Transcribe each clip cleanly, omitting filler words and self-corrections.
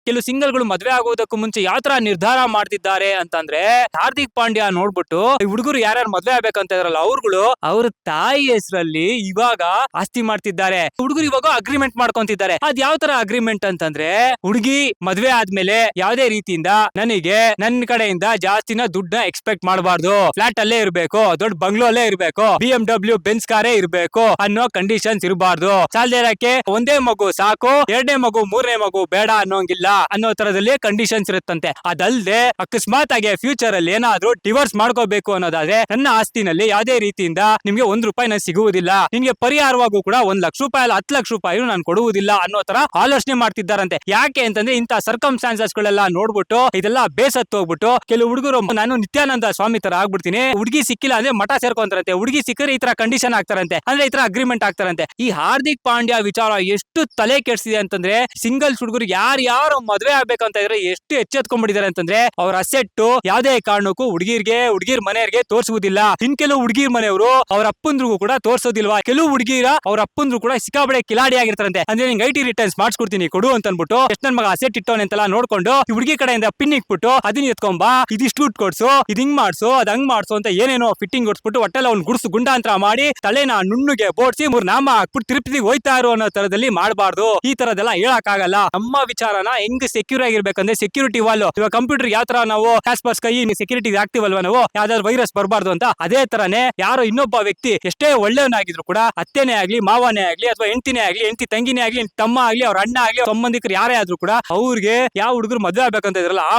ಕೆಲವು ಸಿಂಗಲ್ ಗಳು ಮದ್ವೆ ಆಗೋದಕ್ಕೂ ಮುಂಚೆ ಯಾವ ತರ ನಿರ್ಧಾರ ಮಾಡ್ತಿದ್ದಾರೆ ಅಂತಂದ್ರೆ, ಹಾರ್ದಿಕ್ ಪಾಂಡ್ಯ ನೋಡ್ಬಿಟ್ಟು ಹುಡುಗರು ಯಾರ್ಯಾರು ಮದ್ವೆ ಆಗ್ಬೇಕಂತ ಇದ್ರಲ್ಲ ಅವ್ರುಗಳು ಅವ್ರ ತಾಯಿ ಹೆಸರಲ್ಲಿ ಇವಾಗ ಆಸ್ತಿ ಮಾಡ್ತಿದ್ದಾರೆ. ಹುಡುಗರು ಇವಾಗ ಅಗ್ರಿಮೆಂಟ್ ಮಾಡ್ಕೊಂತಿದ್ದಾರೆ. ಅದ್ ಯಾವ ತರ ಅಗ್ರಿಮೆಂಟ್ ಅಂತಂದ್ರೆ, ಹುಡುಗಿ ಮದ್ವೆ ಆದ್ಮೇಲೆ ಯಾವ್ದೇ ರೀತಿಯಿಂದ ನನಗೆ ನನ್ನ ಕಡೆಯಿಂದ ಜಾಸ್ತಿನ ದುಡ್ಡನ್ನ ಎಕ್ಸ್ಪೆಕ್ಟ್ ಮಾಡಬಾರ್ದು, ಫ್ಲಾಟ್ ಅಲ್ಲೇ ಇರ್ಬೇಕು, ದೊಡ್ಡ ಬಂಗ್ಲೋ ಅಲ್ಲೇ ಇರ್ಬೇಕು, BMW ಬೆನ್ಸ್ ಕಾರೇ ಇರ್ಬೇಕು ಅನ್ನೋ ಕಂಡೀಷನ್ಸ್ ಇರಬಾರ್ದು. ಸಾಲದೇರಕ್ಕೆ ಒಂದೇ ಮಗು ಸಾಕು, ಎರಡನೇ ಮಗು ಮೂರನೇ ಮಗು ಬೇಡ ಅನ್ನೋಂಗಿಲ್ಲ ಅನ್ನೋ ತರದಲ್ಲಿ ಕಂಡೀಷನ್ಸ್ ಇರುತ್ತಂತೆ. ಅದಲ್ಲದೆ ಅಕಸ್ಮಾತ್ ಆಗಿ ಫ್ಯೂಚರ್ ಅಲ್ಲಿ ಏನಾದ್ರೂ ಡಿವೋರ್ಸ್ ಮಾಡ್ಕೋಬೇಕು ಅನ್ನೋದಾದ್ರೆ ನನ್ನ ಆಸ್ತಿನಲ್ಲಿ ಯಾವ್ದೇ ರೀತಿಯಿಂದ ನಿಮ್ಗೆ ₹1 ಸಿಗುವುದಿಲ್ಲ, ನಿಮ್ಗೆ ಪರಿಹಾರವಾಗೂ ಕೂಡ ₹1,00,000 ಅಲ್ಲ ₹10,00,000 ನಾನು ಕೊಡುವುದಿಲ್ಲ ಅನ್ನೋ ತರ ಆಲೋಚನೆ ಮಾಡ್ತಿದ್ದಾರಂತೆ. ಯಾಕೆ ಅಂತಂದ್ರೆ ಇಂತ ಸರ್ಕಮ್ಸ್ಟಾನ್ಸಸ್ ಗಳೆಲ್ಲ ನೋಡ್ಬಿಟ್ಟು ಇದೆಲ್ಲ ಬೇಸತ್ತು ಹೋಗ್ಬಿಟ್ಟು ಕೆಲವು ಹುಡುಗರು ನಾನು ನಿತ್ಯಾನಂದ ಸ್ವಾಮಿ ತರ ಆಗ್ಬಿಡ್ತೀನಿ, ಹುಡುಗಿ ಸಿಕ್ಕಿಲ್ಲ ಅಂದ್ರೆ ಮಠ ಸೇರ್ಕೊಂತಾರಂತೆ, ಹುಡುಗಿ ಸಿಕ್ಕರೆ ಈ ತರ ಕಂಡೀಷನ್ ಆಗ್ತಾರಂತೆ, ಅಂದ್ರೆ ಈ ತರ ಅಗ್ರಿಮೆಂಟ್ ಆಗ್ತಾರಂತೆ. ಈ ಹಾರ್ದಿಕ್ ಪಾಂಡ್ಯ ವಿಚಾರ ಎಷ್ಟು ತಲೆ ಕೆಡಿಸಿದೆ ಅಂತಂದ್ರೆ, ಸಿಂಗಲ್ಸ್ ಹುಡುಗರು ಯಾರು ಮದ್ವೆ ಆಗ್ಬೇಕಂತ ಇದ್ರೆ ಎಷ್ಟು ಎಚ್ಚೆತ್ಕೊಂಡ್ಬಿಟ್ಟಿದ್ದಾರೆ ಅಂತಂದ್ರೆ, ಅವ್ರ ಅಸೆಟ್ ಯಾವ್ದೇ ಕಾರಣಕ್ಕೂ ಹುಡುಗಿರ್ ಮನೆಯವರಿಗೆ ತೋರಿಸುವುದಿಲ್ಲ. ಇನ್ ಕೆಲವು ಹುಡುಗಿರ್ ಮನೆಯವರು ಅವ್ರ ಅಪ್ಪಂದ್ರಿಗೂ ಕೂಡ ತೋರ್ಸೋದಿಲ್ವಾ. ಕೆಲವು ಹುಡುಗಿರ ಅವ್ರ ಅಪ್ಪಂದ್ರು ಕೂಡ ಸಿಕ್ಕಾಬಡೆ ಕಿಲಾಡಿ ಆಗಿರ್ತಾರಂತೆ. ಅಂದ್ರೆ ನಿಂಗೆ IT ರಿಟರ್ನ್ಸ್ ಮಾಡಿಸ್ಕೊಡ್ತೀನಿ ಕೊಡು ಅಂತ ಅನ್ಬಿಟ್ಟು ಎಷ್ಟು ನನ್ ಮಗ ಅಸೆಟ್ ಇಟ್ಟವನೆ ಅಂತೆಲ್ಲ ನೋಡ್ಕೊಂಡು ಹುಡುಗಿ ಕಡೆಯಿಂದ ಪಿನ್ ಇಕ್ಬಿಟ್ಟು ಅದನ್ನ ಎತ್ಕೊಂಬಾ, ಇದಿಷ್ಟು ದುಡ್ಡು ಕೊಡ್ಸು, ಇದ್ ಹಿಂಗ್ ಮಾಡ್ಸು, ಅದ್ ಹಂಗ್ ಮಾಡ್ಸು ಅಂತ ಏನೇನೋ ಫಿಟ್ಟಿಂಗ್ ಹೊಡ್ಸ್ಬಿಟ್ಟು ಹೊಟ್ಟೆಲ್ಲ ಅವ್ನು ಗುಡ್ಸು ಗುಂಡಾಂತರ ಮಾಡಿ ತಲೆನ ನುಣ್ಣುಗೆ ಬೋಡ್ಸಿ 3 ನಾಮ ಹಾಕ್ಬಿಟ್ಟು ತಿರುಪತಿಗೆ ಹೋಯ್ತಾ ಇರೋ ಅನ್ನೋ ತರದಲ್ಲಿ ಮಾಡಬಾರ್ದು. ಈ ತರದೆಲ್ಲ ಹೇಳಕ್ ಆಗಲ್ಲ. ನಮ್ಮ ವಿಚಾರನ ಹೆಂಗ್ ಸೆಕ್ಯೂರ್ ಆಗಿರ್ಬೇಕಂದ್ರೆ ಸೆಕ್ಯೂರಿಟಿ ವಾಲ್ ಇವಾಗ ಕಂಪ್ಯೂಟರ್ ಯಾವ ತರ ನಾವು ಪಾಸ್ ಕೈ ಸೆಕ್ಯೂರಿಟಿ ಆಗ್ತಿವಲ್ವಾ ನಾವು, ಯಾವ್ದಾದ್ರು ವೈರಸ್ ಬರಬಾರ್ದು ಅಂತ, ಅದೇ ತರನೇ ಯಾರೋ ಇನ್ನೊಬ್ಬ ವ್ಯಕ್ತಿ ಎಷ್ಟೇ ಒಳ್ಳೆಯವನಾಗಿದ್ರು ಕೂಡ ಅತ್ತೆನೇ ಆಗ್ಲಿ ಮಾವನೇ ಆಗ್ಲಿ ಅಥವಾ ಹೆಂಡತಿನೇ ಆಗ್ಲಿ ಹೆಂಡತಿ ತಂಗಿನೇ ಆಗ್ಲಿ ತಮ್ಮ ಆಗ್ಲಿ ಅವ್ರ ಅಣ್ಣ ಆಗ್ಲಿ ಸಂಬಂಧಿಕರು ಯಾರೇ ಆದ್ರೂ ಕೂಡ ಅವ್ರಿಗೆ ಯಾವ ಹುಡುಗರು ಮದ್ವೆ ಆಗ್ಬೇಕಂತ ಇದ್ರಲ್ಲ ಆ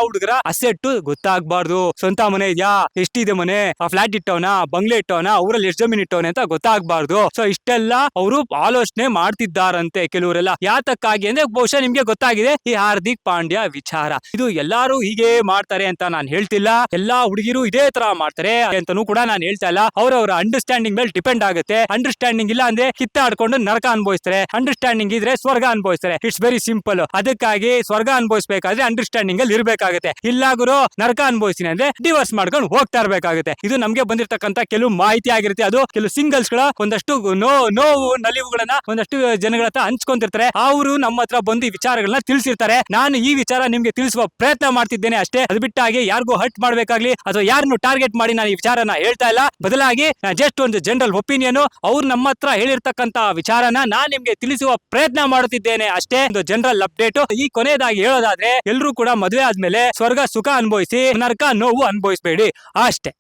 ಹುಡುಗರ ಅಸೆಟ್ ಗೊತ್ತಾಗಬಾರ್ದು. ಸ್ವಂತ ಮನೆ ಇದೆಯಾ, ಎಷ್ಟಿದೆ ಮನೆ, ಆ ಫ್ಲಾಟ್ ಇಟ್ಟವನ, ಬಂಗ್ಲೆ ಇಟ್ಟವನ, ಊರಲ್ಲಿ ಎಷ್ಟು ಜಮೀನ್ ಇಟ್ಟವನೆ ಅಂತ ಗೊತ್ತಾಗಬಾರ್ದು. ಸೊ ಇಷ್ಟೆಲ್ಲ ಅವರು ಆಲೋಚನೆ ಮಾಡ್ತಿದ್ದಾರಂತೆ ಕೆಲವರೆಲ್ಲ. ಯಾತಕ್ಕಾಗಿ ಅಂದ್ರೆ ಬಹುಶಃ ನಿಮ್ಗೆ ಗೊತ್ತಾಗಿದೆ ಈ ಹಾರ್ದಿಕ್ ಪಾಂಡ್ಯ ವಿಚಾರ. ಇದು ಎಲ್ಲಾರು ಹೀಗೆ ಮಾಡ್ತಾರೆ ಅಂತ ನಾನು ಹೇಳ್ತಿಲ್ಲ, ಎಲ್ಲಾ ಹುಡುಗಿರು ಇದೇ ತರ ಮಾಡ್ತಾರೆ ಅಂತಾನೂ ಕೂಡ ನಾನು ಹೇಳ್ತಾ ಇಲ್ಲ. ಅವ್ರವ್ರ ಅಂಡರ್ಸ್ಟ್ಯಾಂಡಿಂಗ್ ಮೇಲೆ ಡಿಪೆಂಡ್ ಆಗುತ್ತೆ. ಅಂಡರ್ಸ್ಟ್ಯಾಂಡಿಂಗ್ ಇಲ್ಲ ಅಂದ್ರೆ ಕಿತ್ತಾಡ್ಕೊಂಡು ನರಕ ಅನುಭವಿಸ್ತಾರೆ, ಅಂಡರ್ಸ್ಟ್ಯಾಂಡಿಂಗ್ ಇದ್ರೆ ಸ್ವರ್ಗ ಅನುಭವಿಸ್ತಾರೆ. It's very simple. ಅದಕ್ಕಾಗಿ ಸ್ವರ್ಗ ಅನುಭವಿಸಬೇಕಾದ್ರೆ ಅಂಡರ್ಸ್ಟ್ಯಾಂಡಿಂಗ್ ಅಲ್ಲಿ ಇರ್ಬೇಕಾಗುತ್ತೆ. ಇಲ್ಲ ಗುರು ನರಕ ಅನುಭವಿಸ್ತೀನಿ ಅಂದ್ರೆ ಡಿವೋರ್ಸ್ ಮಾಡ್ಕೊಂಡು ಹೋಗ್ತಾ ಇರ್ಬೇಕಾಗುತ್ತೆ. ಇದು ನಮ್ಗೆ ಬಂದಿರತಕ್ಕಂತ ಕೆಲವು ಮಾಹಿತಿ ಆಗಿರುತ್ತೆ. ಅದು ಕೆಲವು ಸಿಂಗಲ್ಸ್ ಗಳ ಒಂದಷ್ಟು ನೋವು ನಲಿವುಗಳನ್ನ ಒಂದಷ್ಟು ಜನಗಳ ಹತ್ರ ಹಂಚ್ಕೊಂತಿರ್ತಾರೆ. ಅವರು ನಮ್ಮ ಹತ್ರ ಬಂದು ಈ ವಿಚಾರಗಳನ್ನ ತಿಳಿಸಿರ್ತಾರೆ. ನಾನು ಈ ವಿಚಾರ ನಿಮ್ಗೆ ತಿಳಿಸುವ ಪ್ರಯತ್ನ ಮಾಡ್ತಿದ್ದೇನೆ ಅಷ್ಟೇ. ಅದು ಬಿಟ್ಟಾಗಿ ಯಾರಿಗೂ ಹರ್ಟ್ ಮಾಡ್ಬೇಕಾಗ್ಲಿ ಅಥವಾ ಯಾರನ್ನು ಟಾರ್ಗೆಟ್ ಮಾಡಿ ನಾನು ಈ ವಿಚಾರನ ಹೇಳ್ತಾ ಇಲ್ಲ. ಬದಲಾಗಿ ಜಸ್ಟ್ ಒಂದು ಜನರಲ್ ಒಪಿನಿಯನ್, ಅವ್ರು ನಮ್ಮ ಹತ್ರ ಹೇಳಿರ್ತಕ್ಕಂತ ವಿಚಾರನ ನಾನ್ ನಿಮ್ಗೆ ತಿಳಿಸುವ ಪ್ರಯತ್ನ ಮಾಡುತ್ತಿದ್ದೇನೆ ಅಷ್ಟೇ. ಒಂದು ಜನರಲ್ ಅಪ್ಡೇಟ್. ಈ ಕೊನೆಯದಾಗಿ ಹೇಳೋದಾದ್ರೆ, ಎಲ್ರೂ ಕೂಡ ಮದುವೆ ಆದ್ಮೇಲೆ ಸ್ವರ್ಗ ಸುಖ ಅನುಭವಿಸಿ ನರಕ ನೋವು ಅನುಭವಿಸಬೇಡಿ ಅಷ್ಟೇ.